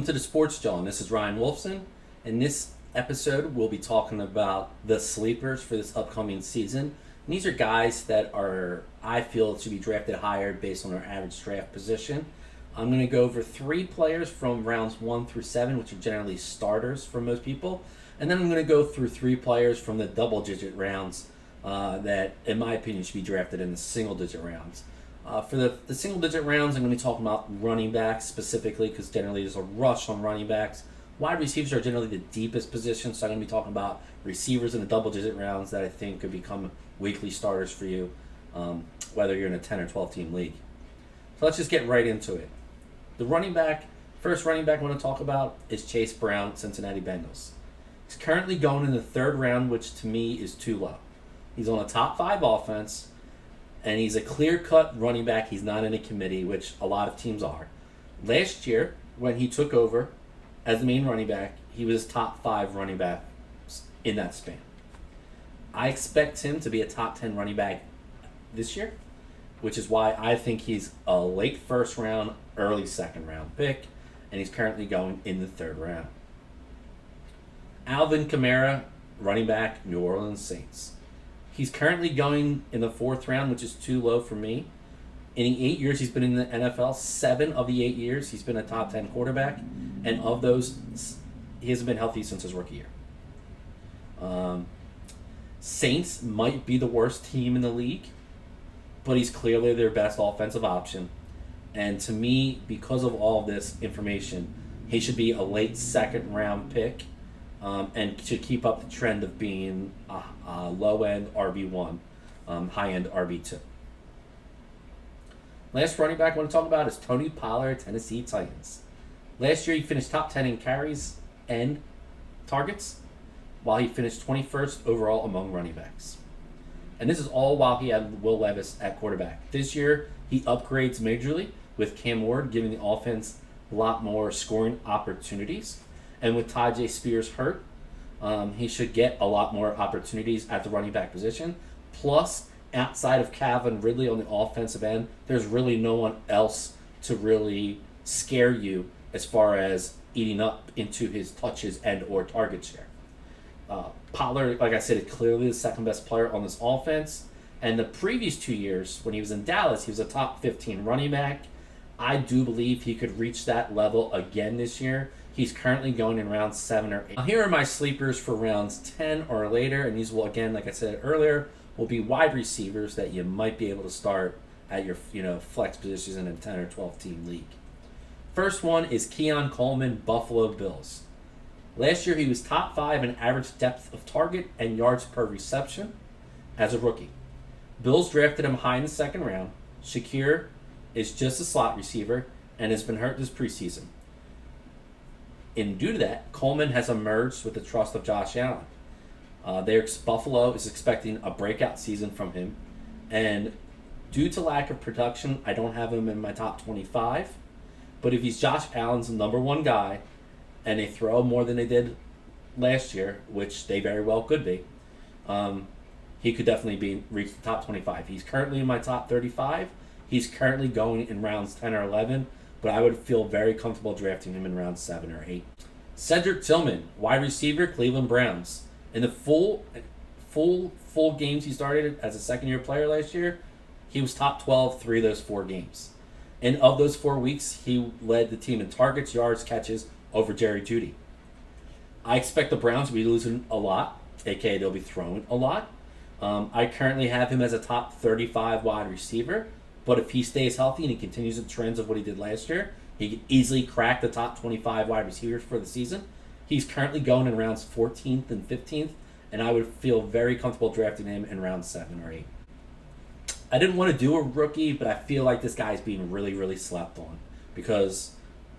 Welcome to the Sports Jawn. This is Ryan Wolfson. In this episode, we'll be talking about the sleepers for this upcoming season. And these are guys that I feel should be drafted higher based on their average draft position. I'm going to go over 3 players from rounds 1 through 7, which are generally starters for most people. And then I'm going to go through 3 players from the double-digit rounds that, in my opinion, should be drafted in the single-digit rounds. For the single-digit rounds, I'm going to be talking about running backs specifically because generally there's a rush on running backs. Wide receivers are generally the deepest position, so I'm going to be talking about receivers in the double-digit rounds that I think could become weekly starters for you, whether you're in a 10 or 12-team league. So let's just get right into it. First running back I want to talk about is Chase Brown, Cincinnati Bengals. He's currently going in the 3rd round, which to me is too low. He's on a top 5 offense, and he's a clear-cut running back. He's not in a committee, which a lot of teams are. Last year, when he took over as the main running back, he was top 5 running back in that span. I expect him to be a top 10 running back this year, which is why I think he's a late 1st round, early 2nd round pick, and he's currently going in the 3rd round. Alvin Kamara, running back, New Orleans Saints. He's currently going in the 4th round, which is too low for me. In the 8 years he's been in the NFL, 7 of the 8 years he's been a top 10 quarterback, and of those, he hasn't been healthy since his rookie year. Saints might be the worst team in the league, but he's clearly their best offensive option. And to me, because of all this information, he should be a late 2nd round pick. And should keep up the trend of being a low-end RB1, high-end RB2. Last running back I want to talk about is Tony Pollard, Tennessee Titans. Last year he finished top 10 in carries and targets, while he finished 21st overall among running backs. And this is all while he had Will Levis at quarterback. This year he upgrades majorly with Cam Ward, giving the offense a lot more scoring opportunities. And with Tyjae Spears hurt, he should get a lot more opportunities at the running back position. Plus, outside of Calvin Ridley on the offensive end, there's really no one else to really scare you as far as eating up into his touches and or target share. Pollard, like I said, is clearly the 2nd best player on this offense. And the previous 2 years, when he was in Dallas, he was a top 15 running back. I do believe he could reach that level again this year. He's currently going in rounds 7 or 8. Here are my sleepers for rounds 10 or later, and these will, again, like I said earlier, will be wide receivers that you might be able to start at your flex positions in a 10 or 12 team league. First one is Keon Coleman, Buffalo Bills. Last year he was top 5 in average depth of target and yards per reception as a rookie. Bills drafted him high in the 2nd round. Shakir is just a slot receiver and has been hurt this preseason. And due to that, Coleman has emerged with the trust of Josh Allen. Buffalo is expecting a breakout season from him. And due to lack of production, I don't have him in my top 25. But if he's Josh Allen's number 1 guy, and they throw more than they did last year, which they very well could be, he could definitely reach the top 25. He's currently in my top 35. He's currently going in rounds 10 or 11. But I would feel very comfortable drafting him in round 7 or 8. Cedric Tillman, wide receiver, Cleveland Browns. In the full games he started as a 2nd-year player last year, he was top 12 3 of those 4 games. And of those 4 weeks, he led the team in targets, yards, catches over Jerry Jeudy. I expect the Browns to be losing a lot, aka they'll be throwing a lot. I currently have him as a top 35 wide receiver. But if he stays healthy and he continues the trends of what he did last year, he could easily crack the top 25 wide receivers for the season. He's currently going in rounds 14th and 15th, and I would feel very comfortable drafting him in round 7 or 8. I didn't want to do a rookie, but I feel like this guy's being really, really slept on because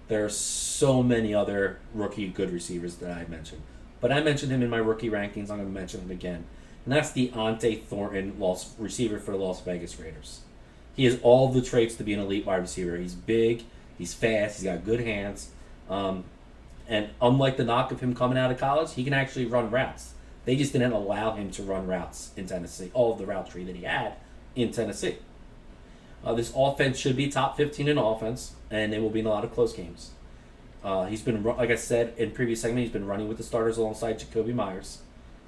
there are so many other rookie good receivers that I mentioned. But I mentioned him in my rookie rankings. I'm going to mention him again. And that's Deontay Thornton, receiver for the Las Vegas Raiders. He has all the traits to be an elite wide receiver. He's big, he's fast, he's got good hands. And unlike the knock of him coming out of college, he can actually run routes. They just didn't allow him to run routes in Tennessee, all of the route tree that he had in Tennessee. This offense should be top 15 in offense, and they will be in a lot of close games. He's been, like I said in previous segment, he's been running with the starters alongside Jacoby Myers.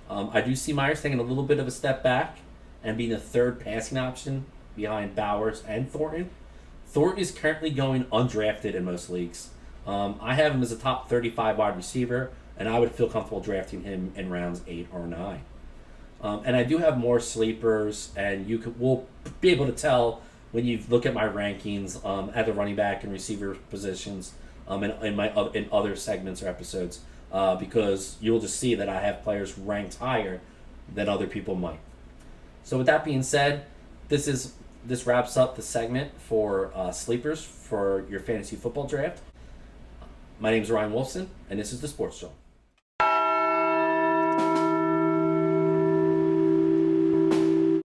I do see Myers taking a little bit of a step back and being a third passing option behind Bowers and Thornton. Thornton is currently going undrafted in most leagues. I have him as a top 35 wide receiver, and I would feel comfortable drafting him in rounds 8 or 9. And I do have more sleepers, and we'll be able to tell when you look at my rankings at the running back and receiver positions in other segments or episodes, because you'll just see that I have players ranked higher than other people might. So with that being said, this wraps up the segment for sleepers for your fantasy football draft. My name is Ryan Wolfson, and this is the Sports Show.